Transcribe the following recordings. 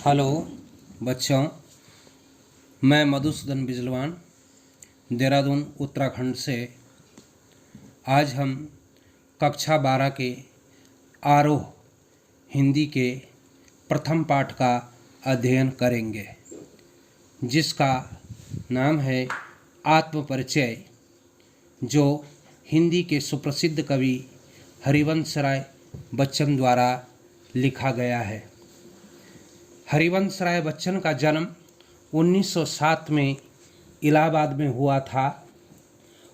Hello बच्चों, मैं मधुसूदन बिजलवान देहरादून उत्तराखंड से। आज हम कक्षा 12 के आरोह हिंदी के प्रथम पाठ का अध्ययन करेंगे, जिसका नाम है आत्मपरिचय, जो हिंदी के सुप्रसिद्ध कवि हरिवंश राय बच्चन द्वारा लिखा गया है। हरिवंश राय बच्चन का जन्म 1907 में इलाहाबाद में हुआ था।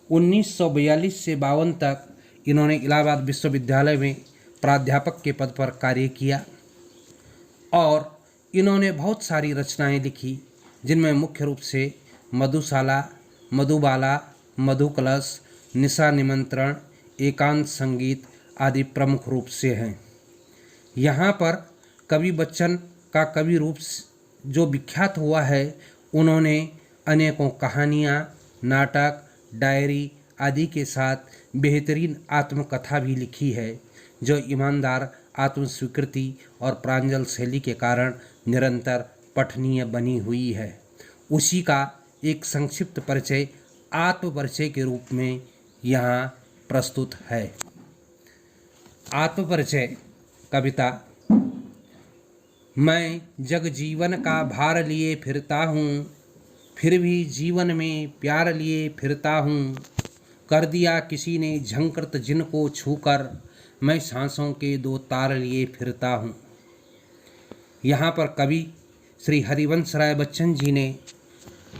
1942 से 52 तक इन्होंने इलाहाबाद विश्वविद्यालय में प्राध्यापक के पद पर कार्य किया और इन्होंने बहुत सारी रचनाएं लिखी, जिनमें मुख्य रूप से मधुशाला, मधुबाला, मधुकलश, निशा निमंत्रण, एकांत संगीत आदि प्रमुख रूप से हैं। यहाँ पर कवि बच्चन का कवि रूप जो विख्यात हुआ है, उन्होंने अनेकों कहानियाँ, नाटक, डायरी आदि के साथ बेहतरीन आत्मकथा भी लिखी है, जो ईमानदार आत्मस्वीकृति और प्रांजल शैली के कारण निरंतर पठनीय बनी हुई है। उसी का एक संक्षिप्त परिचय आत्मपरिचय के रूप में यहाँ प्रस्तुत है। आत्मपरिचय कविता। मैं जग जीवन का भार लिए फिरता हूँ, फिर भी जीवन में प्यार लिए फिरता हूँ। कर दिया किसी ने झंकृत जिनको छूकर, मैं सांसों के 2 तार लिए फिरता हूँ। यहाँ पर कवि श्री हरिवंश राय बच्चन जी ने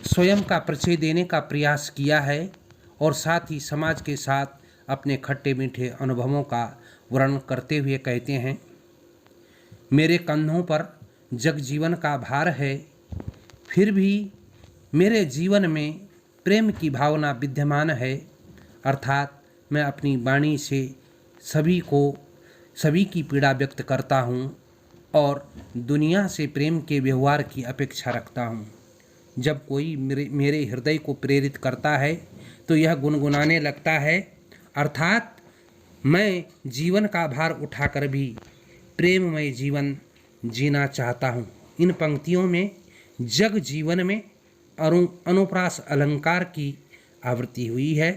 स्वयं का परिचय देने का प्रयास किया है और साथ ही समाज के साथ अपने खट्टे मीठे अनुभवों का वर्णन करते हुए कहते हैं, मेरे कंधों पर जग जीवन का भार है, फिर भी मेरे जीवन में प्रेम की भावना विद्यमान है। अर्थात मैं अपनी वाणी से सभी की पीड़ा व्यक्त करता हूँ और दुनिया से प्रेम के व्यवहार की अपेक्षा रखता हूँ। जब कोई मेरे हृदय को प्रेरित करता है तो यह गुनगुनाने लगता है, अर्थात मैं जीवन का भार उठाकर भी प्रेममय जीवन जीना चाहता हूँ। इन पंक्तियों में जग जीवन में अनुप्रास अलंकार की आवृत्ति हुई है।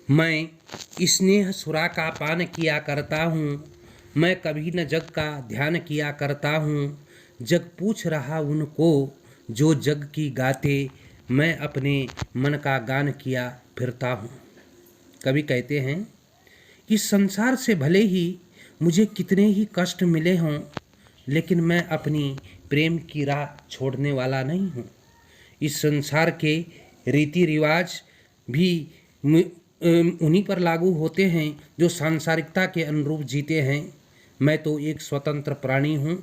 मैं स्नेह सुरा का पान किया करता हूँ, मैं कभी न जग का ध्यान किया करता हूँ। जग पूछ रहा उनको जो जग की गाते, मैं अपने मन का गान किया फिरता हूँ। कवि कहते हैं, इस संसार से भले ही मुझे कितने ही कष्ट मिले हों, लेकिन मैं अपनी प्रेम की राह छोड़ने वाला नहीं हूँ। इस संसार के रीति रिवाज भी उन्हीं पर लागू होते हैं जो सांसारिकता के अनुरूप जीते हैं। मैं तो एक स्वतंत्र प्राणी हूँ,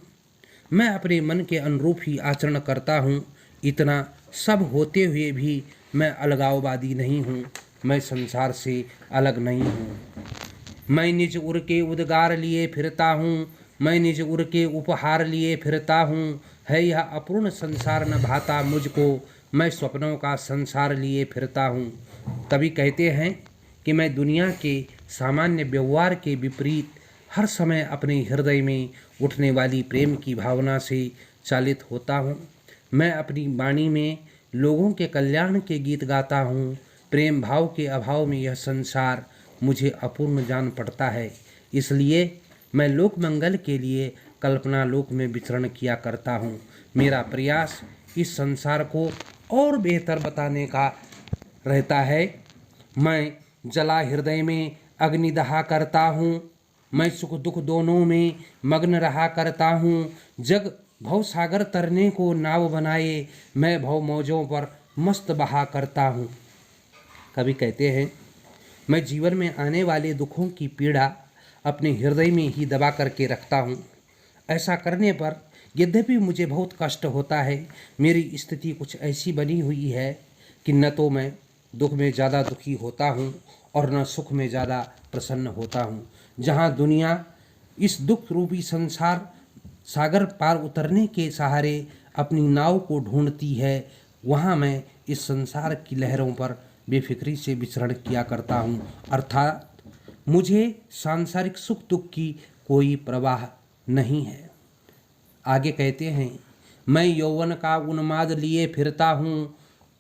मैं अपने मन के अनुरूप ही आचरण करता हूँ। इतना सब होते हुए भी मैं अलगाववादी नहीं हूँ, मैं संसार से अलग नहीं हूँ। मैं निज उर के उद्गार लिए फिरता हूँ, मैं निज उर के उपहार लिए फिरता हूँ। है यह अपूर्ण संसार न भाता मुझको, मैं स्वप्नों का संसार लिए फिरता हूँ। कवि कहते हैं कि मैं दुनिया के सामान्य व्यवहार के विपरीत हर समय अपने हृदय में उठने वाली प्रेम की भावना से चालित होता हूँ। मैं अपनी वाणी में लोगों के कल्याण के गीत गाता हूँ। प्रेम भाव के अभाव में यह संसार मुझे अपूर्ण जान पड़ता है, इसलिए मैं लोक मंगल के लिए कल्पना लोक में विचरण किया करता हूँ। मेरा प्रयास इस संसार को और बेहतर बताने का रहता है। मैं जला हृदय में अग्नि दहा करता हूँ, मैं सुख दुख दोनों में मग्न रहा करता हूँ। जग भव सागर तरने को नाव बनाए, मैं भव मौजों पर मस्त बहा करता हूँ। कवि कहते हैं, मैं जीवन में आने वाले दुखों की पीड़ा अपने हृदय में ही दबा करके रखता हूँ। ऐसा करने पर यद्यपि मुझे बहुत कष्ट होता है, मेरी स्थिति कुछ ऐसी बनी हुई है कि न तो मैं दुख में ज़्यादा दुखी होता हूँ और न सुख में ज़्यादा प्रसन्न होता हूँ। जहाँ दुनिया इस दुख रूपी संसार सागर पार उतरने के सहारे अपनी नाव को ढूंढती है, वहाँ मैं इस संसार की लहरों पर बेफिक्री से विचरण किया करता हूँ। अर्थात मुझे सांसारिक सुख दुख की कोई प्रवाह नहीं है। आगे कहते हैं, मैं यौवन का उन्माद लिए फिरता हूँ,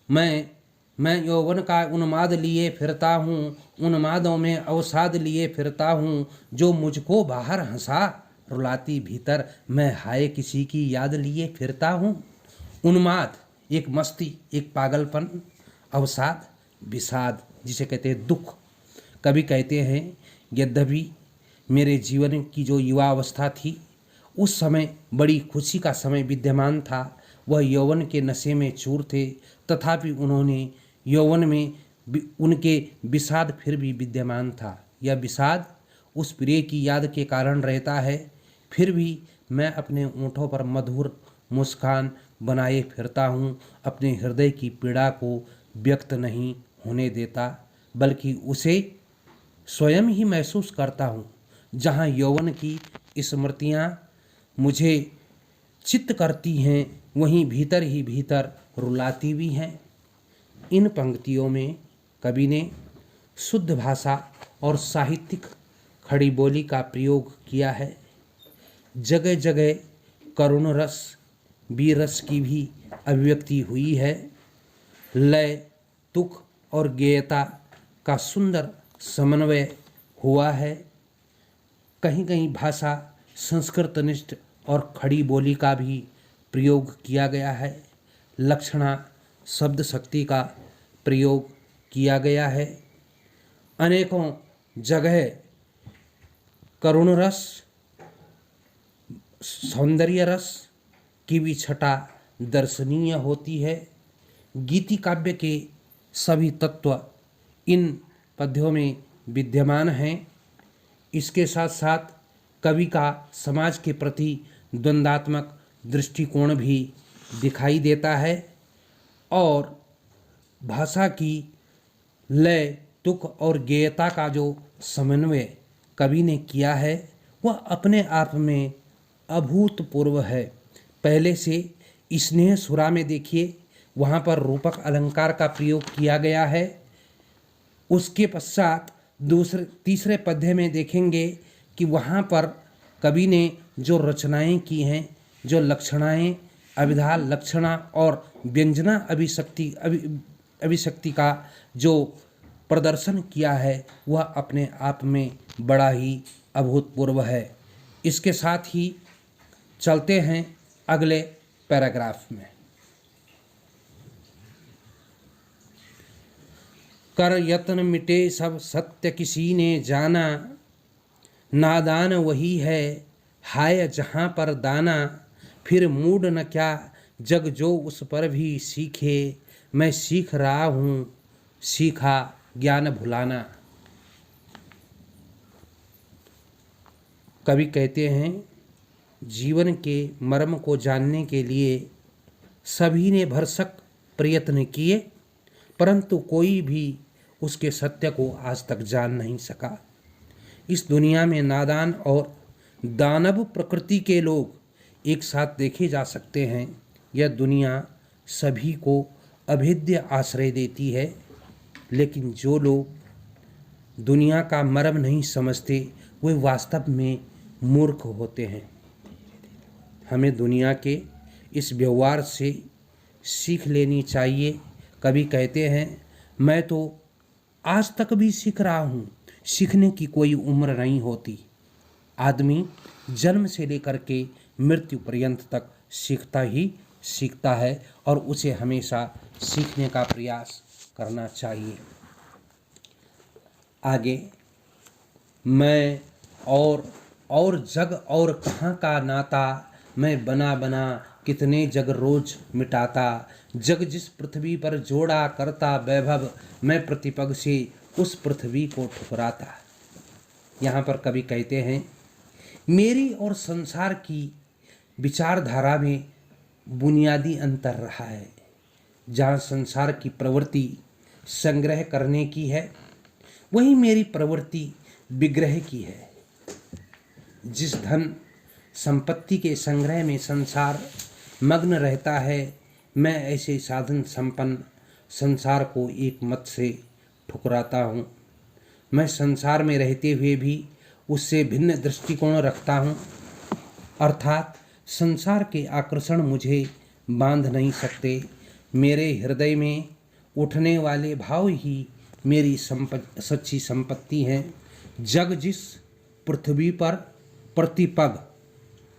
मैं यौवन का उन्माद लिए फिरता हूँ, उन्मादों में अवसाद लिए फिरता हूँ, जो मुझको बाहर हंसा रुलाती भीतर, मैं हाय किसी की याद लिए फिरता हूँ। उन्माद एक मस्ती, एक पागलपन, अवसाद विषाद जिसे कहते हैं दुख। कवि कहते हैं, यद्यपि मेरे जीवन की जो युवा अवस्था थी उस समय बड़ी खुशी का समय विद्यमान था, वह यौवन के नशे में चूर थे, तथापि उन्होंने यौवन में उनके विषाद फिर भी विद्यमान था। यह विषाद उस प्रिय की याद के कारण रहता है, फिर भी मैं अपने ओंठों पर मधुर मुस्कान बनाए फिरता हूँ, अपने हृदय की पीड़ा को व्यक्त नहीं होने देता, बल्कि उसे स्वयं ही महसूस करता हूँ। जहाँ यौवन की स्मृतियाँ मुझे चित्त करती हैं, वहीं भीतर ही भीतर रुलाती भी हैं। इन पंक्तियों में कवि ने शुद्ध भाषा और साहित्यिक खड़ी बोली का प्रयोग किया है। जगह जगह करुण रस, वीर रस की भी अभिव्यक्ति हुई है। लय, तुक और गेयता का सुंदर समन्वय हुआ है। कहीं कहीं भाषा संस्कृतनिष्ठ और खड़ी बोली का भी प्रयोग किया गया है। लक्षणा शब्द शक्ति का प्रयोग किया गया है। अनेकों जगह करुण रस, सौंदर्य रस की भी छटा दर्शनीय होती है। गीति काव्य के सभी तत्व इन पद्यों में विद्यमान हैं। इसके साथ साथ कवि का समाज के प्रति द्वंद्वात्मक दृष्टिकोण भी दिखाई देता है और भाषा की लय, तुक और गेयता का जो समन्वय कवि ने किया है वह अपने आप में अभूतपूर्व है। पहले से स्नेह सुरा में देखिए, वहाँ पर रूपक अलंकार का प्रयोग किया गया है। उसके पश्चात तीसरे पद्य में देखेंगे कि वहाँ पर कवि ने जो रचनाएं की हैं, जो लक्षणाएं, अभिधा लक्षणा और व्यंजना अभिशक्ति का जो प्रदर्शन किया है वह अपने आप में बड़ा ही अभूतपूर्व है। इसके साथ ही चलते हैं अगले पैराग्राफ में। कर यत्न मिटे सब सत्य किसी ने जाना, नादान वही है हाय जहाँ पर दाना, फिर मूड न क्या जग जो उस पर भी सीखे, मैं सीख रहा हूँ सीखा ज्ञान भुलाना। कवि कहते हैं, जीवन के मर्म को जानने के लिए सभी ने भरसक प्रयत्न किए, परंतु कोई भी उसके सत्य को आज तक जान नहीं सका। इस दुनिया में नादान और दानव प्रकृति के लोग एक साथ देखे जा सकते हैं। यह दुनिया सभी को अभेद्य आश्रय देती है, लेकिन जो लोग दुनिया का मर्म नहीं समझते वे वास्तव में मूर्ख होते हैं। हमें दुनिया के इस व्यवहार से सीख लेनी चाहिए। कवि कहते हैं, मैं तो आज तक भी सीख रहा हूँ, सीखने की कोई उम्र नहीं होती। आदमी जन्म से लेकर के मृत्यु पर्यंत तक सीखता ही सीखता है और उसे हमेशा सीखने का प्रयास करना चाहिए। आगे, मैं और जग और कहाँ का नाता, मैं बना बना कितने जग रोज मिटाता, जग जिस पृथ्वी पर जोड़ा करता वैभव, मैं प्रतिपग से उस पृथ्वी को ठुकराता। यहाँ पर कवि कहते हैं, मेरी और संसार की विचारधारा में बुनियादी अंतर रहा है। जहाँ संसार की प्रवृत्ति संग्रह करने की है, वहीं मेरी प्रवृत्ति विग्रह की है। जिस धन संपत्ति के संग्रह में संसार मग्न रहता है, मैं ऐसे साधन संपन्न संसार को एक मत से ठुकराता हूँ। मैं संसार में रहते हुए भी उससे भिन्न दृष्टिकोण रखता हूँ, अर्थात संसार के आकर्षण मुझे बांध नहीं सकते। मेरे हृदय में उठने वाले भाव ही मेरी सच्ची संपत्ति हैं। जग जिस पृथ्वी पर प्रतिपग,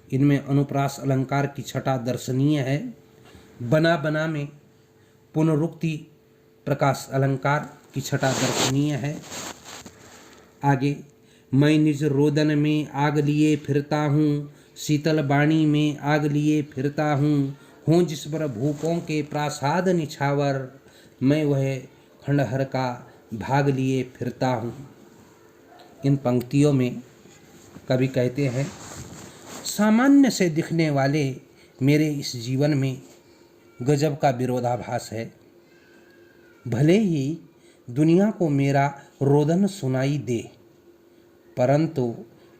इनमें अनुप्रास अलंकार की छटा दर्शनीय है। बना बना में पुनरुक्ति प्रकाश अलंकार की छटा दर्शनीय है। आगे, मैं निज रोदन में आग लिए फिरता हूँ, शीतल बाणी में आग लिए फिरता हूँ जिस पर भूपों के प्रासाद निछावर, मैं वह खंडहर का भाग लिए फिरता हूँ। इन पंक्तियों में कवि कहते हैं, सामान्य से दिखने वाले मेरे इस जीवन में गजब का विरोधाभास है। भले ही दुनिया को मेरा रोदन सुनाई दे, परंतु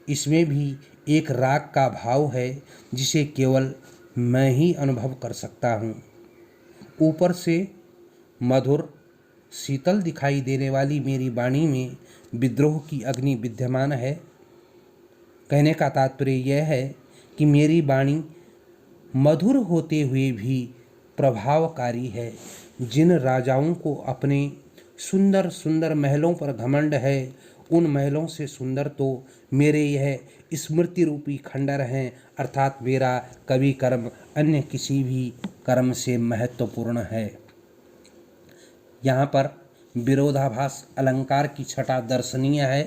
इसमें भी एक राग का भाव है जिसे केवल मैं ही अनुभव कर सकता हूँ। ऊपर से मधुर शीतल दिखाई देने वाली मेरी वाणी में विद्रोह की अग्नि विद्यमान है। कहने का तात्पर्य यह है कि मेरी वाणी मधुर होते हुए भी प्रभावकारी है। जिन राजाओं को अपने सुंदर सुंदर महलों पर घमंड है, उन महलों से सुंदर तो मेरे यह स्मृति रूपी खंडहर हैं, अर्थात मेरा कवि कर्म अन्य किसी भी कर्म से महत्वपूर्ण है। यहाँ पर विरोधाभास अलंकार की छटा दर्शनीय है।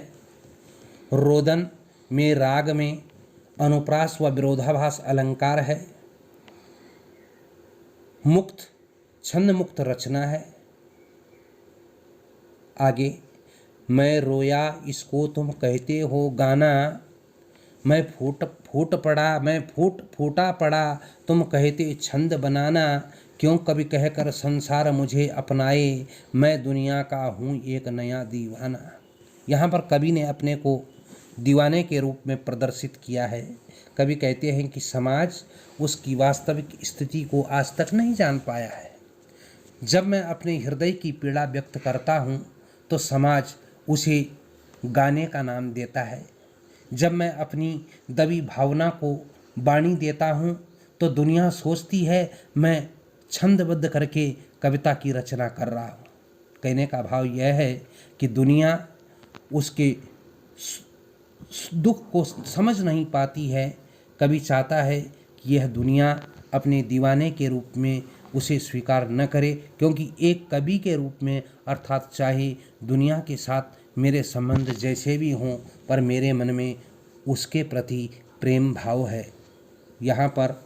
रोदन में राग में अनुप्रास व विरोधाभास अलंकार है। मुक्त छंद मुक्त रचना है। आगे, मैं रोया इसको तुम कहते हो गाना, मैं फूटा पड़ा तुम कहते छंद बनाना, क्यों कभी कहकर संसार मुझे अपनाए, मैं दुनिया का हूँ एक नया दीवाना। यहाँ पर कवि ने अपने को दीवाने के रूप में प्रदर्शित किया है। कवि कहते हैं कि समाज उसकी वास्तविक स्थिति को आज तक नहीं जान पाया है। जब मैं अपने हृदय की पीड़ा व्यक्त करता हूँ तो समाज उसे गाने का नाम देता है। जब मैं अपनी दबी भावना को वाणी देता हूँ तो दुनिया सोचती है मैं छंदबद्ध करके कविता की रचना कर रहा हूँ। कहने का भाव यह है कि दुनिया उसके दुख को समझ नहीं पाती है। कवि चाहता है कि यह दुनिया अपने दीवाने के रूप में उसे स्वीकार न करे, क्योंकि एक कवि के रूप में अर्थात चाहे दुनिया के साथ मेरे संबंध जैसे भी हों, पर मेरे मन में उसके प्रति प्रेम भाव है। यहाँ पर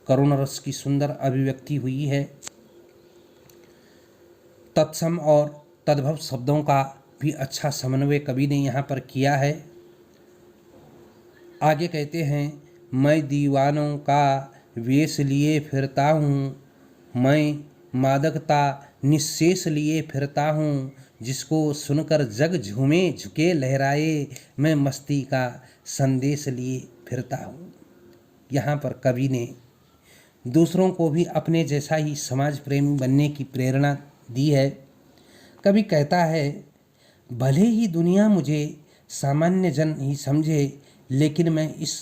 करुण रस की सुंदर अभिव्यक्ति हुई है। तत्सम और तद्भव शब्दों का भी अच्छा समन्वय कवि ने यहाँ पर किया है। आगे कहते हैं, मैं दीवानों का वेश लिए फिरता हूँ, मैं मादकता निःशेष लिए फिरता हूँ, जिसको सुनकर जग झूमे झुके लहराए, मैं मस्ती का संदेश लिए फिरता हूँ। यहाँ पर कवि ने दूसरों को भी अपने जैसा ही समाज प्रेमी बनने की प्रेरणा दी है। कवि कहता है, भले ही दुनिया मुझे सामान्य जन ही समझे, लेकिन मैं इस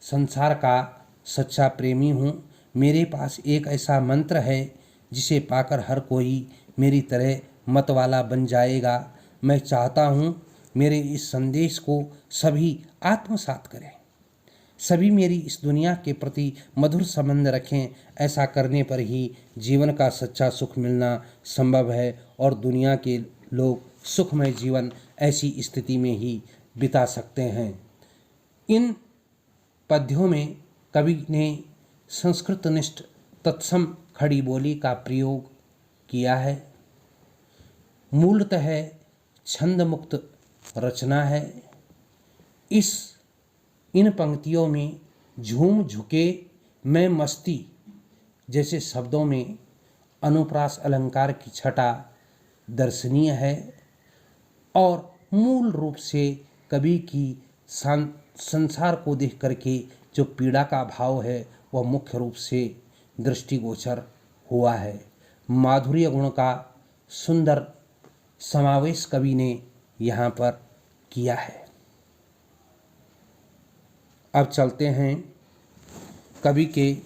संसार का सच्चा प्रेमी हूँ। मेरे पास एक ऐसा मंत्र है जिसे पाकर हर कोई मेरी तरह मत वाला बन जाएगा। मैं चाहता हूँ मेरे इस संदेश को सभी आत्मसात करें, सभी मेरी इस दुनिया के प्रति मधुर संबंध रखें। ऐसा करने पर ही जीवन का सच्चा सुख मिलना संभव है और दुनिया के लोग सुखमय जीवन ऐसी स्थिति में ही बिता सकते हैं। इन पद्यों में कवि ने संस्कृतनिष्ठ तत्सम खड़ी बोली का प्रयोग किया है। मूलतः छंद मुक्त रचना है। इन पंक्तियों में झूम झुके मैं मस्ती जैसे शब्दों में अनुप्रास अलंकार की छटा दर्शनीय है और मूल रूप से कवि की संसार को देख करके जो पीड़ा का भाव है वह मुख्य रूप से दृष्टिगोचर हुआ है। माधुर्य गुण का सुंदर समावेश कवि ने यहाँ पर किया है। अब चलते हैं कवि के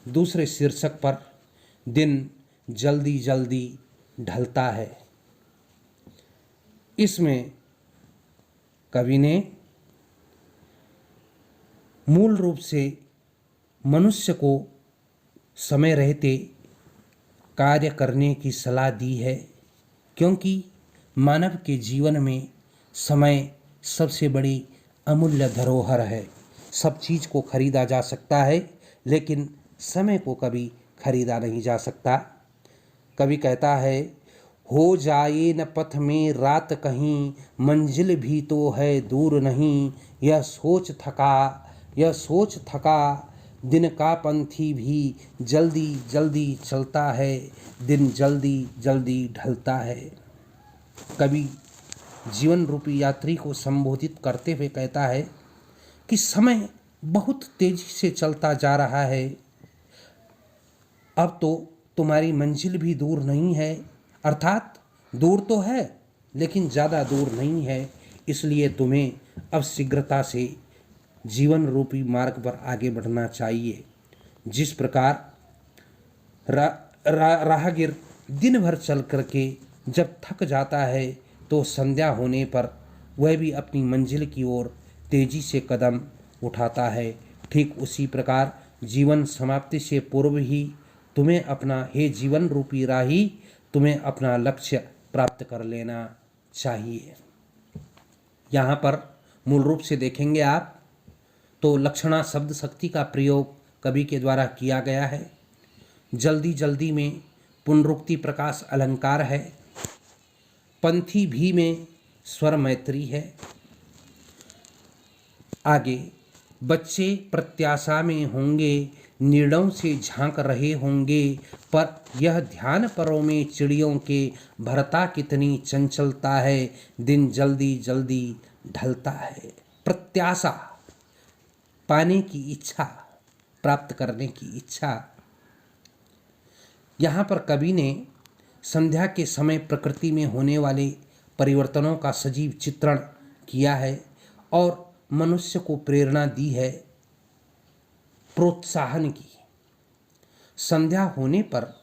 दूसरे शीर्षक पर दिन जल्दी जल्दी ढलता है। इसमें कवि ने मूल रूप से मनुष्य को समय रहते कार्य करने की सलाह दी है, क्योंकि मानव के जीवन में समय सबसे बड़ी अमूल्य धरोहर है। सब चीज़ को खरीदा जा सकता है, लेकिन समय को कभी खरीदा नहीं जा सकता। कवि कहता है, हो जाए न पथ में रात कहीं, मंजिल भी तो है दूर नहीं। यह सोच थका दिन का पंथी भी, जल्दी जल्दी चलता है, दिन जल्दी जल्दी ढलता है। कवि जीवन रूपी यात्री को संबोधित करते हुए कहता है कि समय बहुत तेजी से चलता जा रहा है। अब तो तुम्हारी मंजिल भी दूर नहीं है, अर्थात दूर तो है लेकिन ज़्यादा दूर नहीं है। इसलिए तुम्हें अब शीघ्रता से जीवन रूपी मार्ग पर आगे बढ़ना चाहिए। जिस प्रकार राहगीर दिन भर चल करके जब थक जाता है तो संध्या होने पर वह भी अपनी मंजिल की ओर तेजी से कदम उठाता है, ठीक उसी प्रकार जीवन समाप्ति से पूर्व ही तुम्हें जीवन रूपी राही तुम्हें अपना लक्ष्य प्राप्त कर लेना चाहिए। यहाँ पर मूल रूप से देखेंगे आप तो लक्षणा शब्द शक्ति का प्रयोग कवि के द्वारा किया गया है। जल्दी जल्दी में पुनरुक्ति प्रकाश अलंकार है। पंथी भी में स्वर मैत्री है। आगे बच्चे प्रत्याशा में होंगे, निर्णयों से झांक रहे होंगे, पर यह ध्यान परों में चिड़ियों के भरता कितनी चंचलता है, दिन जल्दी जल्दी ढलता है। प्रत्याशा, पाने की इच्छा, प्राप्त करने की इच्छा। यहाँ पर कवि ने संध्या के समय प्रकृति में होने वाले परिवर्तनों का सजीव चित्रण किया है और मनुष्य को प्रेरणा दी है प्रोत्साहन की। संध्या होने पर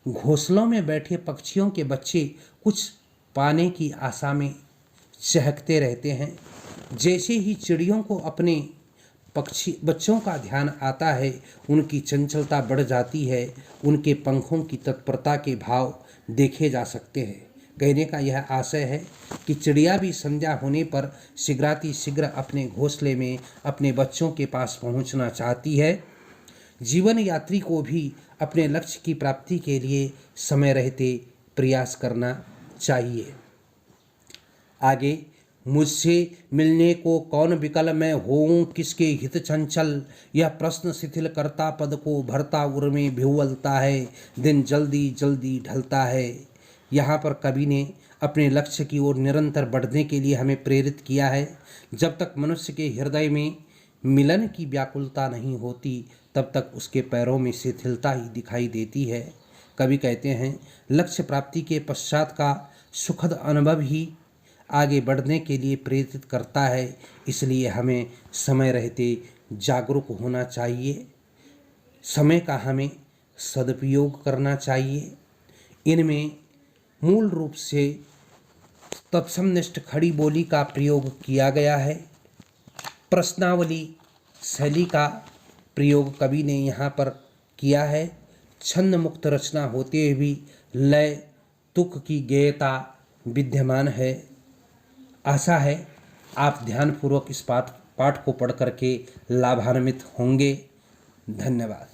घोंसलों में बैठे पक्षियों के बच्चे कुछ पाने की आशा में चहकते रहते हैं। जैसे ही चिड़ियों को अपने बच्चों का ध्यान आता है, उनकी चंचलता बढ़ जाती है, उनके पंखों की तत्परता के भाव देखे जा सकते हैं। कहने का यह आशय है कि चिड़िया भी संध्या होने पर शीघ्र अपने घोंसले में अपने बच्चों के पास पहुंचना चाहती है। जीवन यात्री को भी अपने लक्ष्य की प्राप्ति के लिए समय रहते प्रयास करना चाहिए। आगे, मुझसे मिलने को कौन विकल मैं होऊं, किसके हित चंचल, यह प्रश्न शिथिल करता पद को भरता उर में भिवलता है, दिन जल्दी जल्दी ढलता है। यहाँ पर कवि ने अपने लक्ष्य की ओर निरंतर बढ़ने के लिए हमें प्रेरित किया है। जब तक मनुष्य के हृदय में मिलन की व्याकुलता नहीं होती, तब तक उसके पैरों में शिथिलता ही दिखाई देती है। कवि कहते हैं, लक्ष्य प्राप्ति के पश्चात का सुखद अनुभव ही आगे बढ़ने के लिए प्रेरित करता है। इसलिए हमें समय रहते जागरूक होना चाहिए, समय का हमें सदुपयोग करना चाहिए। इनमें मूल रूप से तत्समनिष्ठ खड़ी बोली का प्रयोग किया गया है। प्रश्नावली शैली का प्रयोग कवि ने यहाँ पर किया है। छंद मुक्त रचना होते हुए भी लय तुक की गेयता विद्यमान है। आशा है आप ध्यानपूर्वक इस पाठ को पढ़ करके लाभान्वित होंगे। धन्यवाद।